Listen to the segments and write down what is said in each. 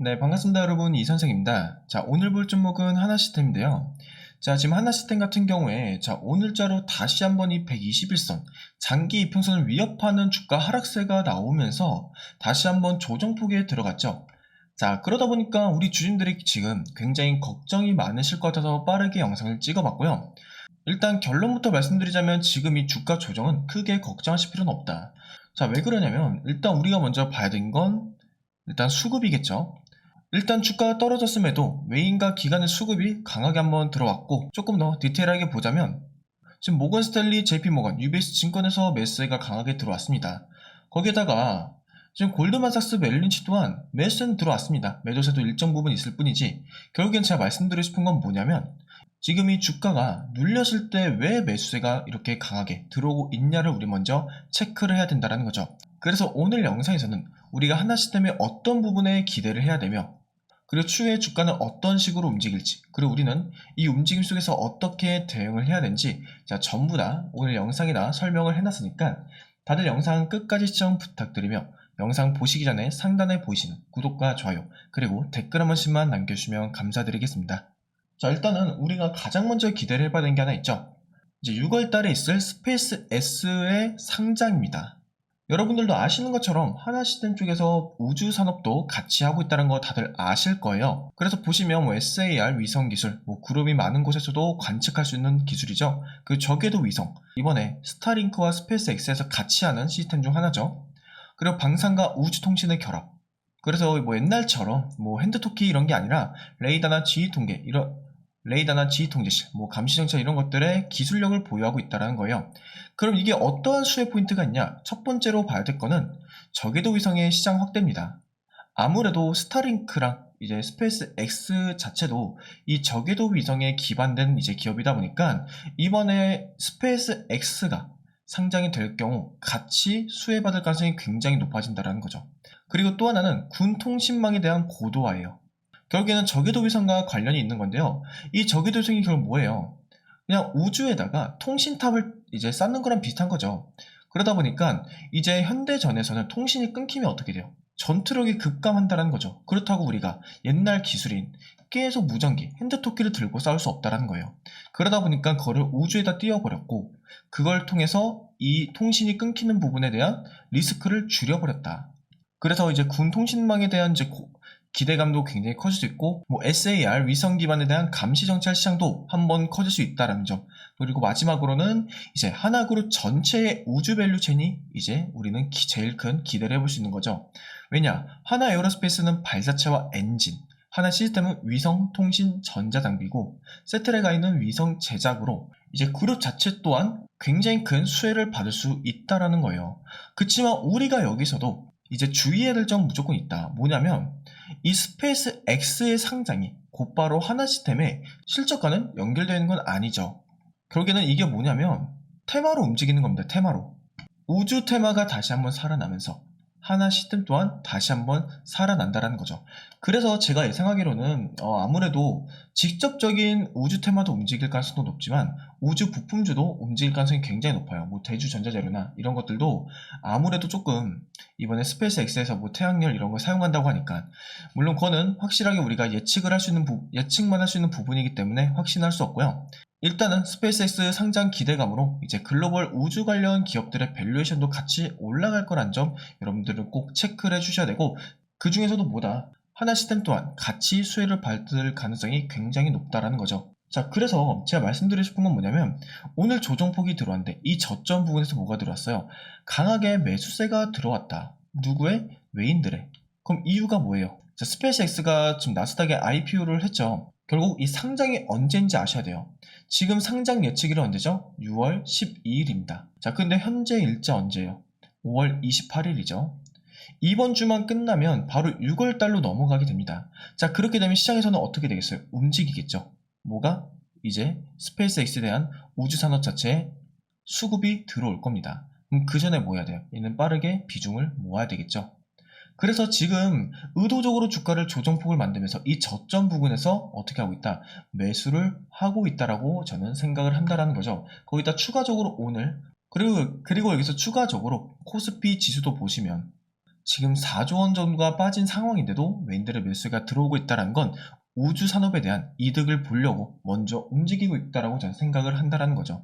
네, 반갑습니다, 여러분. 이선생입니다. 자, 오늘 볼 종목은 하나시스템인데요. 자, 지금 하나시스템 같은 경우에, 자, 오늘자로 다시 한번 이 121선, 장기 이평선을 위협하는 주가 하락세가 나오면서 다시 한번 조정폭에 들어갔죠. 자, 그러다 보니까 우리 주주님들이 지금 굉장히 걱정이 많으실 것 같아서 빠르게 영상을 찍어봤고요. 일단 결론부터 말씀드리자면 지금 이 주가 조정은 크게 걱정하실 필요는 없다. 자, 왜 그러냐면 일단 우리가 먼저 봐야 되는 건 일단 수급이겠죠. 일단 주가가 떨어졌음에도 외인과 기관의 수급이 강하게 한번 들어왔고, 조금 더 디테일하게 보자면 지금 모건 스탠리, JP모건, UBS 증권에서 매수세가 강하게 들어왔습니다. 거기에다가 지금 골드만삭스, 멜린치 또한 매수세는 들어왔습니다. 매도세도 일정 부분 있을 뿐이지, 결국엔 제가 말씀드리고 싶은 건 뭐냐면 지금 이 주가가 눌렸을 때 왜 매수세가 이렇게 강하게 들어오고 있냐를 우리 먼저 체크를 해야 된다는 거죠. 그래서 오늘 영상에서는 우리가 하나시스템의 어떤 부분에 기대를 해야 되며, 그리고 추후에 주가는 어떤 식으로 움직일지, 그리고 우리는 이 움직임 속에서 어떻게 대응을 해야 되는지, 자, 전부 다 오늘 영상에다 설명을 해놨으니까 다들 영상 끝까지 시청 부탁드리며, 영상 보시기 전에 상단에 보이시는 구독과 좋아요, 그리고 댓글 한 번씩만 남겨주시면 감사드리겠습니다. 자, 일단은 우리가 가장 먼저 기대를 해봐야 되는 게 하나 있죠. 이제 6월 달에 있을 스페이스 S의 상장입니다. 여러분들도 아시는 것처럼 하나시스템 쪽에서 우주 산업도 같이 하고 있다는 거 다들 아실 거예요. 그래서 보시면 뭐 SAR 위성 기술, 뭐 그룹이 많은 곳에서도 관측할 수 있는 기술이죠. 그 저궤도 위성, 이번에 스타링크와 스페이스 X에서 같이 하는 시스템 중 하나죠. 그리고 방산과 우주 통신의 결합. 그래서 뭐 옛날처럼 뭐 핸드토키 이런 게 아니라 레이더나 지휘 통계, 레이더나 지휘 통제실, 뭐 감시정찰 이런 것들의 기술력을 보유하고 있다는 거예요. 그럼 이게 어떠한 수혜 포인트가 있냐? 첫 번째로 봐야 될 거는 저궤도 위성의 시장 확대입니다. 아무래도 스타링크랑 이제 스페이스 X 자체도 이 저궤도 위성에 기반된 이제 기업이다 보니까 이번에 스페이스 X가 상장이 될 경우 같이 수혜받을 가능성이 굉장히 높아진다는 거죠. 그리고 또 하나는 군 통신망에 대한 고도화예요. 결국에는 저궤도 위성과 관련이 있는 건데요. 이 저궤도 위성이 결국 뭐예요? 그냥 우주에다가 통신탑을 이제 쌓는 거랑 비슷한 거죠. 그러다 보니까 이제 현대전에서는 통신이 끊기면 어떻게 돼요? 전투력이 급감한다는 거죠. 그렇다고 우리가 옛날 기술인 계속 무전기, 핸드토끼를 들고 싸울 수 없다는 거예요. 그러다 보니까 그거를 우주에다 띄워버렸고, 그걸 통해서 이 통신이 끊기는 부분에 대한 리스크를 줄여버렸다. 그래서 이제 군 통신망에 대한 이제 기대감도 굉장히 커질 수 있고, 뭐 SAR 위성 기반에 대한 감시 정찰 시장도 한번 커질 수 있다라는 점. 그리고 마지막으로는 이제 하나그룹 전체의 우주 밸류 체인이 이제 우리는 제일 큰 기대를 해볼 수 있는 거죠. 왜냐, 하나 에어로스페이스는 발사체와 엔진, 하나 시스템은 위성 통신 전자 장비고, 세트레가 있는 위성 제작으로 이제 그룹 자체 또한 굉장히 큰 수혜를 받을 수 있다라는 거예요. 그치만 우리가 여기서도 이제 주의해야 될 점 무조건 있다. 뭐냐면 이 스페이스 X의 상장이 곧바로 하나시스템의 실적과는 연결되는 건 아니죠. 결국에는 이게 뭐냐면 테마로 움직이는 겁니다. 테마로. 우주 테마가 다시 한번 살아나면서 하나 시스템 또한 다시 한번 살아난다라는 거죠. 그래서 제가 예상하기로는 아무래도 직접적인 우주 테마도 움직일 가능성도 높지만 우주 부품주도 움직일 가능성이 굉장히 높아요. 뭐 대주 전자재료나 이런 것들도 아무래도 조금 이번에 스페이스 X에서 뭐 태양열 이런 걸 사용한다고 하니까, 물론 그거는 확실하게 우리가 예측만 할 수 있는 부분이기 때문에 확신할 수 없고요. 일단은 스페이스X 상장 기대감으로 이제 글로벌 우주 관련 기업들의 밸류에이션도 같이 올라갈 거란 점 여러분들은 꼭 체크를 해주셔야 되고, 그 중에서도 뭐다, 하나 시스템 또한 같이 수혜를 받을 가능성이 굉장히 높다라는 거죠. 자, 그래서 제가 말씀드리고 싶은 건 뭐냐면 오늘 조정폭이 들어왔는데 이 저점 부분에서 뭐가 들어왔어요? 강하게 매수세가 들어왔다. 누구의? 외인들의. 그럼 이유가 뭐예요? 자, 스페이스X가 지금 나스닥에 IPO를 했죠. 결국 이 상장이 언제인지 아셔야 돼요. 지금 상장 예측일은 언제죠? 6월 12일입니다. 자, 근데 현재 일자 언제예요? 5월 28일이죠. 이번 주만 끝나면 바로 6월 달로 넘어가게 됩니다. 자, 그렇게 되면 시장에서는 어떻게 되겠어요? 움직이겠죠. 뭐가? 이제 스페이스X에 대한 우주산업 자체에 수급이 들어올 겁니다. 그럼 그 전에 뭐 해야 돼요? 얘는 빠르게 비중을 모아야 되겠죠. 그래서 지금 의도적으로 주가를 조정폭을 만들면서 이 저점 부분에서 어떻게 하고 있다? 매수를 하고 있다라고 저는 생각을 한다라는 거죠. 거기다 추가적으로 오늘, 그리고 여기서 추가적으로 코스피 지수도 보시면 지금 4조 원 정도가 빠진 상황인데도 웬들의 매수가 들어오고 있다는 건 우주 산업에 대한 이득을 보려고 먼저 움직이고 있다라고 저는 생각을 한다는 거죠.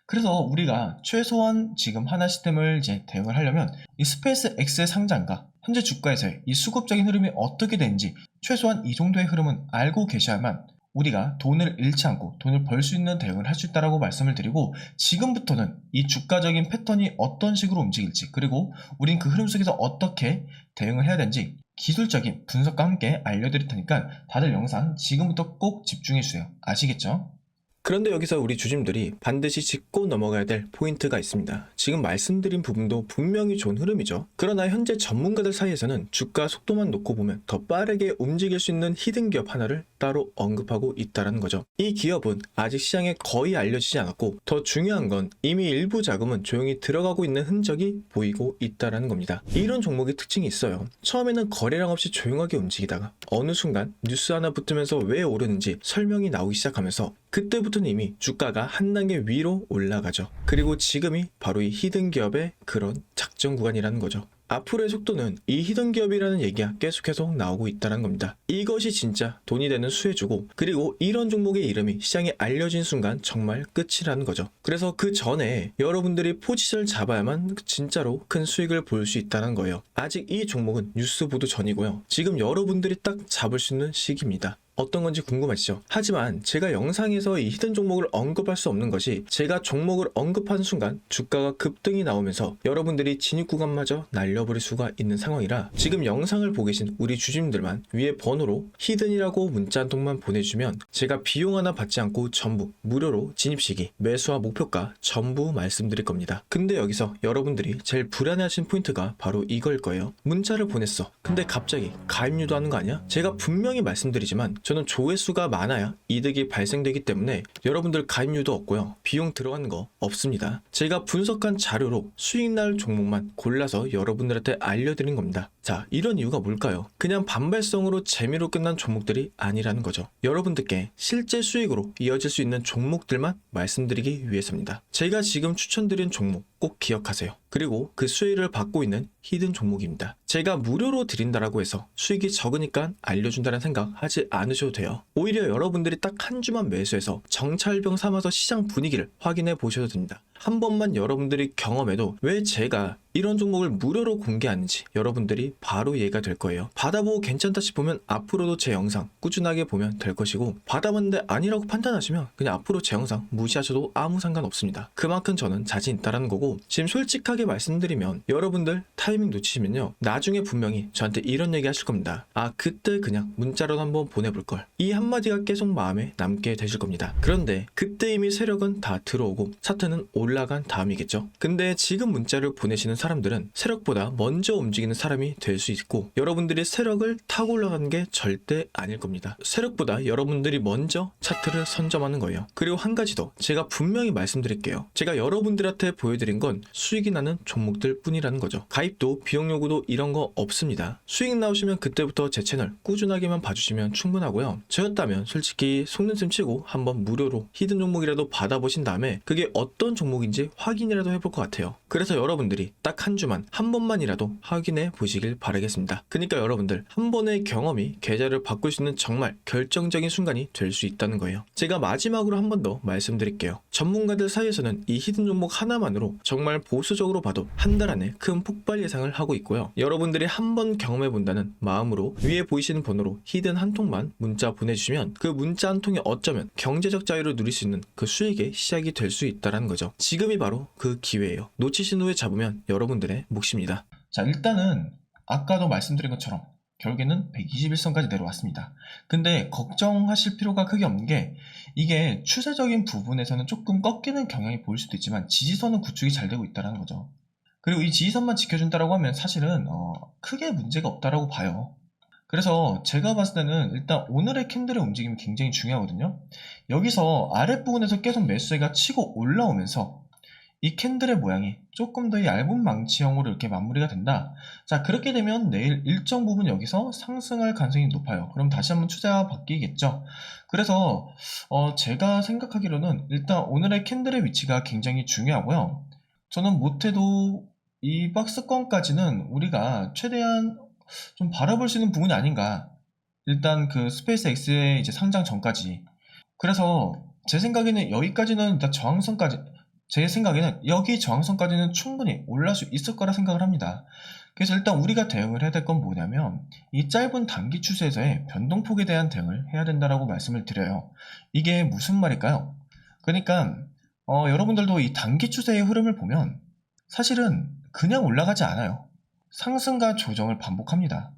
그래서 우리가 최소한 지금 하나시스템을 이제 대응을 하려면 이 스페이스 X의 상장과 현재 주가에서의 이 수급적인 흐름이 어떻게 되는지 최소한 이 정도의 흐름은 알고 계셔야만 우리가 돈을 잃지 않고 돈을 벌 수 있는 대응을 할 수 있다고 말씀을 드리고, 지금부터는 이 주가적인 패턴이 어떤 식으로 움직일지, 그리고 우린 그 흐름 속에서 어떻게 대응을 해야 되는지 기술적인 분석과 함께 알려드릴 테니까 다들 영상 지금부터 꼭 집중해 주세요. 아시겠죠? 그런데 여기서 우리 주심들이 반드시 짚고 넘어가야 될 포인트가 있습니다. 지금 말씀드린 부분도 분명히 좋은 흐름이죠. 그러나 현재 전문가들 사이에서는 주가 속도만 놓고 보면 더 빠르게 움직일 수 있는 히든 기업 하나를 따로 언급하고 있다는 거죠. 이 기업은 아직 시장에 거의 알려지지 않았고, 더 중요한 건 이미 일부 자금은 조용히 들어가고 있는 흔적이 보이고 있다는 겁니다. 이런 종목의 특징이 있어요. 처음에는 거래량 없이 조용하게 움직이다가 어느 순간 뉴스 하나 붙으면서 왜 오르는지 설명이 나오기 시작하면서 그때부터는 이미 주가가 한 단계 위로 올라가죠. 그리고 지금이 바로 이 히든 기업의 그런 작전 구간이라는 거죠. 앞으로의 속도는 이 히든 기업이라는 얘기가 계속해서 나오고 있다는 겁니다. 이것이 진짜 돈이 되는 수혜주고, 그리고 이런 종목의 이름이 시장에 알려진 순간 정말 끝이라는 거죠. 그래서 그 전에 여러분들이 포지션을 잡아야만 진짜로 큰 수익을 볼 수 있다는 거예요. 아직 이 종목은 뉴스 보도 전이고요. 지금 여러분들이 딱 잡을 수 있는 시기입니다. 어떤 건지 궁금하시죠? 하지만 제가 영상에서 이 히든 종목을 언급할 수 없는 것이, 제가 종목을 언급하는 순간 주가가 급등이 나오면서 여러분들이 진입 구간마저 날려버릴 수가 있는 상황이라, 지금 영상을 보고 계신 우리 주주님들만 위에 번호로 히든이라고 문자 한 통만 보내주면 제가 비용 하나 받지 않고 전부 무료로 진입 시기, 매수와 목표가 전부 말씀드릴 겁니다. 근데 여기서 여러분들이 제일 불안해하시는 포인트가 바로 이걸 거예요. 문자를 보냈어. 근데 갑자기 가입 유도하는 거 아니야? 제가 분명히 말씀드리지만 저는 조회수가 많아야 이득이 발생되기 때문에 여러분들 가입료도 없고요. 비용 들어가는 거 없습니다. 제가 분석한 자료로 수익 날 종목만 골라서 여러분들한테 알려드린 겁니다. 자, 이런 이유가 뭘까요? 그냥 반발성으로 재미로 끝난 종목들이 아니라는 거죠. 여러분들께 실제 수익으로 이어질 수 있는 종목들만 말씀드리기 위해서입니다. 제가 지금 추천드린 종목 꼭 기억하세요. 그리고 그 수혜를 받고 있는 히든 종목입니다. 제가 무료로 드린다라고 해서 수익이 적으니까 알려준다는 생각 하지 않으셔도 돼요. 오히려 여러분들이 딱 한 주만 매수해서 정찰병 삼아서 시장 분위기를 확인해 보셔도 됩니다. 한 번만 여러분들이 경험해도 왜 제가 이런 종목을 무료로 공개하는지 여러분들이 바로 이해가 될 거예요. 받아보고 괜찮다 싶으면 앞으로도 제 영상 꾸준하게 보면 될 것이고, 받아봤는데 아니라고 판단하시면 그냥 앞으로 제 영상 무시하셔도 아무 상관없습니다. 그만큼 저는 자신 있다는 거고, 지금 솔직하게 말씀드리면 여러분들 타이밍 놓치시면요, 나중에 분명히 저한테 이런 얘기 하실 겁니다. 아, 그때 그냥 문자로 한번 보내볼걸. 이 한마디가 계속 마음에 남게 되실 겁니다. 그런데 그때 이미 세력은 다 들어오고 차트는 올라간 다음이겠죠. 근데 지금 문자를 보내시는 사람들은 세력보다 먼저 움직이는 사람이 될 수 있고, 여러분들이 세력을 타고 올라가는 게 절대 아닐 겁니다. 세력보다 여러분들이 먼저 차트를 선점하는 거예요. 그리고 한 가지 더 제가 분명히 말씀드릴게요. 제가 여러분들한테 보여드린 건 수익이 나는 종목들 뿐이라는 거죠. 가입도 비용 요구도 이런 거 없습니다. 수익 나오시면 그때부터 제 채널 꾸준하게만 봐주시면 충분하고요. 저였다면 솔직히 속는셈 치고 한번 무료로 히든 종목이라도 받아보신 다음에 그게 어떤 종목인지 확인이라도 해볼 것 같아요. 그래서 여러분들이 딱 한 주만 한 번만이라도 확인해 보시길 바라겠습니다. 그러니까 여러분들 한 번의 경험이 계좌를 바꿀 수 있는 정말 결정적인 순간이 될 수 있다는 거예요. 제가 마지막으로 한 번 더 말씀드릴게요. 전문가들 사이에서는 이 히든 종목 하나만으로 정말 보수적으로 봐도 한 달 안에 큰 폭발 예상을 하고 있고요. 여러분들이 한 번 경험해 본다는 마음으로 위에 보이시는 번호로 히든 한 통만 문자 보내주시면 그 문자 한 통이 어쩌면 경제적 자유를 누릴 수 있는 그 수익의 시작이 될 수 있다는 거죠. 지금이 바로 그 기회예요. 놓치신 후에 잡으면 여러분들의 몫입니다. 자, 일단은 아까도 말씀드린 것처럼 결국에는 121선까지 내려왔습니다. 근데 걱정하실 필요가 크게 없는 게, 이게 추세적인 부분에서는 조금 꺾이는 경향이 보일 수도 있지만 지지선은 구축이 잘 되고 있다는 거죠. 그리고 이 지지선만 지켜준다라고 하면 사실은 크게 문제가 없다라고 봐요. 그래서 제가 봤을 때는 일단 오늘의 캔들의 움직임이 굉장히 중요하거든요. 여기서 아랫부분에서 계속 매수세가 치고 올라오면서 이 캔들의 모양이 조금 더 얇은 망치형으로 이렇게 마무리가 된다. 자, 그렇게 되면 내일 일정 부분 여기서 상승할 가능성이 높아요. 그럼 다시 한번 추세가 바뀌겠죠. 그래서 제가 생각하기로는 일단 오늘의 캔들의 위치가 굉장히 중요하고요. 저는 못해도 이 박스권까지는 우리가 최대한 좀 바라볼 수 있는 부분이 아닌가. 일단 그 스페이스 X의 이제 상장 전까지. 그래서 제 생각에는 여기까지는 일단 저항선까지, 제 생각에는 여기 저항선까지는 충분히 올라갈 수 있을 거라 생각을 합니다. 그래서 일단 우리가 대응을 해야 될 건 뭐냐면 이 짧은 단기 추세에서의 변동폭에 대한 대응을 해야 된다라고 말씀을 드려요. 이게 무슨 말일까요? 그러니까 여러분들도 이 단기 추세의 흐름을 보면 사실은 그냥 올라가지 않아요. 상승과 조정을 반복합니다.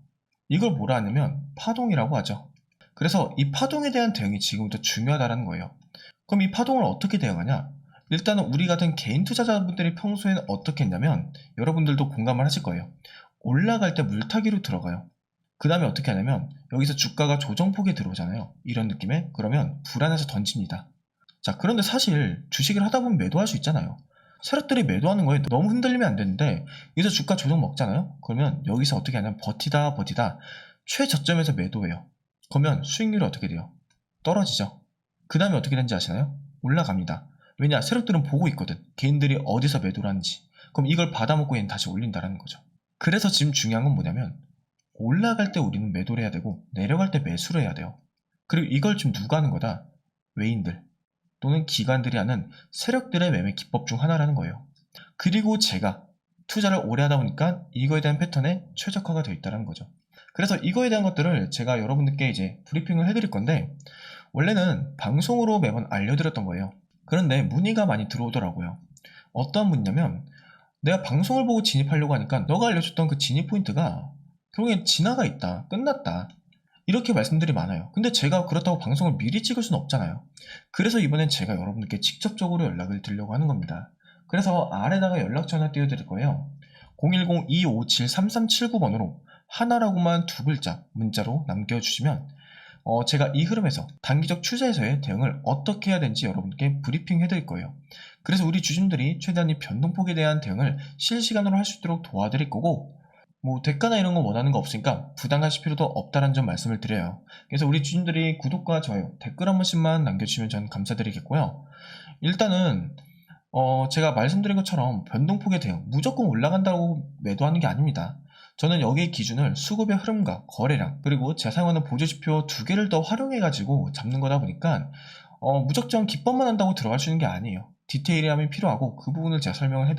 이걸 뭐라 하냐면 파동이라고 하죠. 그래서 이 파동에 대한 대응이 지금부터 중요하다는 거예요. 그럼 이 파동을 어떻게 대응하냐? 일단은 우리 같은 개인 투자자분들이 평소에는 어떻게 했냐면 여러분들도 공감을 하실 거예요. 올라갈 때 물타기로 들어가요. 그 다음에 어떻게 하냐면 여기서 주가가 조정폭에 들어오잖아요. 이런 느낌에 그러면 불안해서 던집니다. 자, 그런데 사실 주식을 하다 보면 매도할 수 있잖아요. 세력들이 매도하는 거에 너무 흔들리면 안 되는데 여기서 주가 조정 먹잖아요. 그러면 여기서 어떻게 하냐면 버티다 최저점에서 매도해요. 그러면 수익률이 어떻게 돼요? 떨어지죠. 그 다음에 어떻게 되는지 아시나요? 올라갑니다. 왜냐? 세력들은 보고 있거든. 개인들이 어디서 매도를 하는지. 그럼 이걸 받아먹고 얘는 다시 올린다라는 거죠. 그래서 지금 중요한 건 뭐냐면 올라갈 때 우리는 매도를 해야 되고 내려갈 때 매수를 해야 돼요. 그리고 이걸 지금 누가 하는 거다? 외인들 또는 기관들이 하는 세력들의 매매 기법 중 하나라는 거예요. 그리고 제가 투자를 오래 하다 보니까 이거에 대한 패턴에 최적화가 되어 있다는 거죠. 그래서 이거에 대한 것들을 제가 여러분들께 이제 브리핑을 해드릴 건데 원래는 방송으로 매번 알려드렸던 거예요. 그런데 문의가 많이 들어오더라고요. 어떤 문의냐면 내가 방송을 보고 진입하려고 하니까 너가 알려줬던 그 진입 포인트가 결국엔 지나가 있다, 끝났다, 이렇게 말씀들이 많아요. 근데 제가 그렇다고 방송을 미리 찍을 수는 없잖아요. 그래서 이번엔 제가 여러분들께 직접적으로 연락을 드리려고 하는 겁니다. 그래서 아래다가 연락처 하나 띄워드릴 거예요. 010-257-3379번으로 하나라고만 두 글자 문자로 남겨주시면 제가 이 흐름에서 단기적 추세에서의 대응을 어떻게 해야 되는지 여러분께 브리핑 해드릴 거예요. 그래서 우리 주주들이 최대한 이 변동폭에 대한 대응을 실시간으로 할 수 있도록 도와드릴 거고 뭐 대가나 이런 거 원하는 거 없으니까 부담 가실 필요도 없다는 점 말씀을 드려요. 그래서 우리 주주들이 구독과 좋아요, 댓글 한 번씩만 남겨주시면 전 감사드리겠고요. 일단은 제가 말씀드린 것처럼 변동폭에 대응 무조건 올라간다고 매도하는 게 아닙니다. 저는 여기의 기준을 수급의 흐름과 거래량 그리고 제가 사용하는 보조지표 두 개를 더 활용해 가지고 잡는 거다 보니까 무작정 기법만 한다고 들어갈 수 있는 게 아니에요. 디테일함이 필요하고 그 부분을 제가 설명을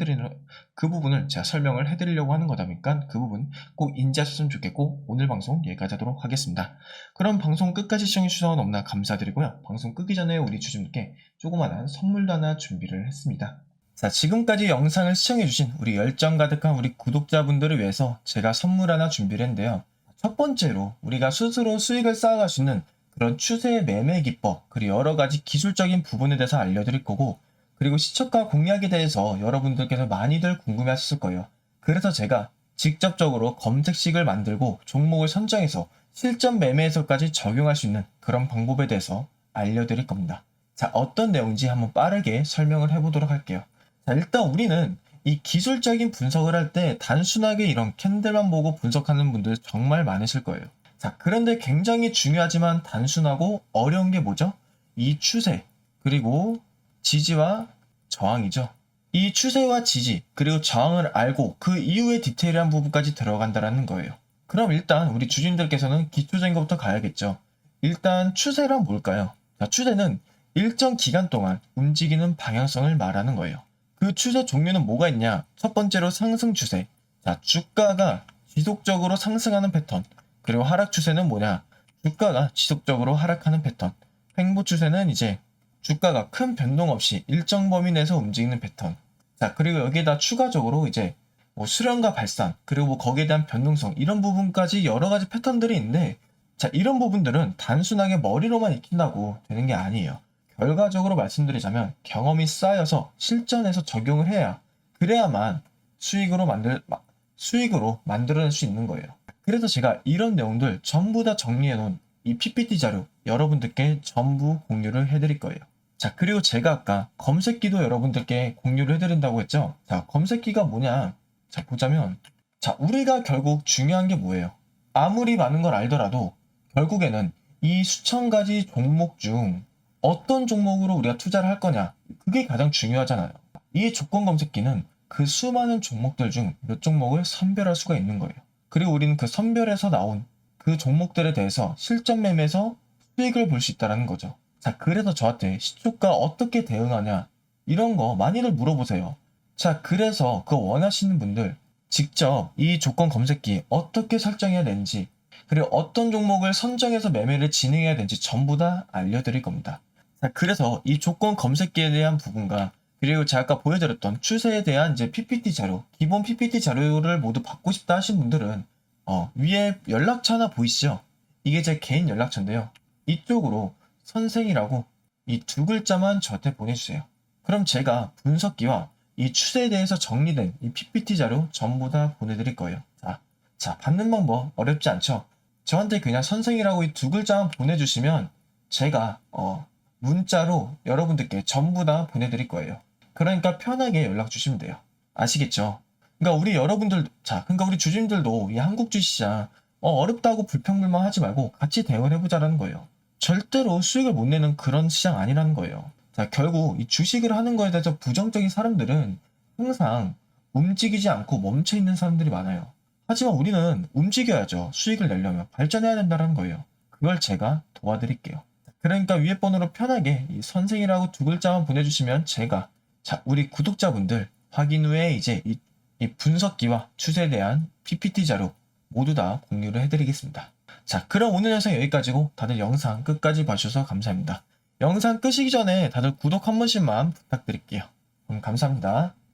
해드리려고 하는 거다 보니까 그 부분 꼭 인지하셨으면 좋겠고 오늘 방송 여기까지 하도록 하겠습니다. 그럼 방송 끝까지 시청해주셔서 너무나 감사드리고요. 방송 끄기 전에 우리 주주님께 조그마한 선물도 하나 준비를 했습니다. 자, 지금까지 영상을 시청해주신 우리 열정 가득한 우리 구독자분들을 위해서 제가 선물 하나 준비를 했는데요. 첫 번째로 우리가 스스로 수익을 쌓아갈 수 있는 그런 추세의 매매 기법 그리고 여러 가지 기술적인 부분에 대해서 알려드릴 거고 그리고 시초가 공략에 대해서 여러분들께서 많이들 궁금해하셨을 거예요. 그래서 제가 직접적으로 검색식을 만들고 종목을 선정해서 실전 매매에서까지 적용할 수 있는 그런 방법에 대해서 알려드릴 겁니다. 자, 어떤 내용인지 한번 빠르게 설명을 해보도록 할게요. 자, 일단 우리는 이 기술적인 분석을 할 때 단순하게 이런 캔들만 보고 분석하는 분들 정말 많으실 거예요. 자, 그런데 굉장히 중요하지만 단순하고 어려운 게 뭐죠? 이 추세, 그리고 지지와 저항이죠. 이 추세와 지지, 그리고 저항을 알고 그 이후에 디테일한 부분까지 들어간다는 거예요. 그럼 일단 우리 주주님들께서는 기초적인 것부터 가야겠죠. 일단 추세란 뭘까요? 자, 추세는 일정 기간 동안 움직이는 방향성을 말하는 거예요. 그 추세 종류는 뭐가 있냐? 첫 번째로 상승 추세. 자, 주가가 지속적으로 상승하는 패턴. 그리고 하락 추세는 뭐냐? 주가가 지속적으로 하락하는 패턴. 횡보 추세는 이제 주가가 큰 변동 없이 일정 범위 내에서 움직이는 패턴. 자, 그리고 여기에다 추가적으로 이제 뭐 수렴과 발산, 그리고 뭐 거기에 대한 변동성, 이런 부분까지 여러 가지 패턴들이 있는데, 자, 이런 부분들은 단순하게 머리로만 익힌다고 되는 게 아니에요. 결과적으로 말씀드리자면 경험이 쌓여서 실전에서 적용을 해야 그래야만 수익으로 만들어낼 수 있는 거예요. 그래서 제가 이런 내용들 전부 다 정리해 놓은 이 PPT 자료 여러분들께 전부 공유를 해드릴 거예요. 자, 그리고 제가 아까 검색기도 여러분들께 공유를 해드린다고 했죠. 자, 검색기가 뭐냐? 자, 보자면 자, 우리가 결국 중요한 게 뭐예요? 아무리 많은 걸 알더라도 결국에는 이 수천 가지 종목 중 어떤 종목으로 우리가 투자를 할 거냐, 그게 가장 중요하잖아요. 이 조건 검색기는 그 수많은 종목들 중 몇 종목을 선별할 수가 있는 거예요. 그리고 우리는 그 선별에서 나온 그 종목들에 대해서 실전 매매에서 수익을 볼 수 있다는 거죠. 자, 그래서 저한테 시초가 어떻게 대응하냐 이런 거 많이들 물어보세요. 자, 그래서 그거 원하시는 분들 직접 이 조건 검색기 어떻게 설정해야 되는지 그리고 어떤 종목을 선정해서 매매를 진행해야 되는지 전부 다 알려드릴 겁니다. 자, 그래서 이 조건 검색기에 대한 부분과 그리고 제가 아까 보여드렸던 추세에 대한 이제 PPT 자료, 기본 PPT 자료를 모두 받고 싶다 하신 분들은 위에 연락처 하나 보이시죠? 이게 제 개인 연락처인데요. 이쪽으로 선생이라고 이 두 글자만 저한테 보내주세요. 그럼 제가 분석기와 이 추세에 대해서 정리된 이 PPT 자료 전부 다 보내드릴 거예요. 자, 받는 방법 어렵지 않죠? 저한테 그냥 선생이라고 이 두 글자만 보내주시면 제가 문자로 여러분들께 전부 다 보내드릴 거예요. 그러니까 편하게 연락 주시면 돼요. 아시겠죠? 그러니까 우리 여러분들, 그러니까 우리 주주님들도 이 한국 주식시장 어렵다고 불평불만 하지 말고 같이 대응을 해보자라는 거예요. 절대로 수익을 못 내는 그런 시장 아니라는 거예요. 자, 결국 이 주식을 하는 거에 대해서 부정적인 사람들은 항상 움직이지 않고 멈춰 있는 사람들이 많아요. 하지만 우리는 움직여야죠. 수익을 내려면 발전해야 된다는 거예요. 그걸 제가 도와드릴게요. 그러니까 위에 번호로 편하게 이 선생이라고 두 글자만 보내주시면 제가 우리 구독자분들 확인 후에 이제 이 분석기와 추세에 대한 PPT 자료 모두 다 공유를 해드리겠습니다. 자, 그럼 오늘 영상 여기까지고 다들 영상 끝까지 봐주셔서 감사합니다. 영상 끄시기 전에 다들 구독 한 번씩만 부탁드릴게요. 그럼 감사합니다.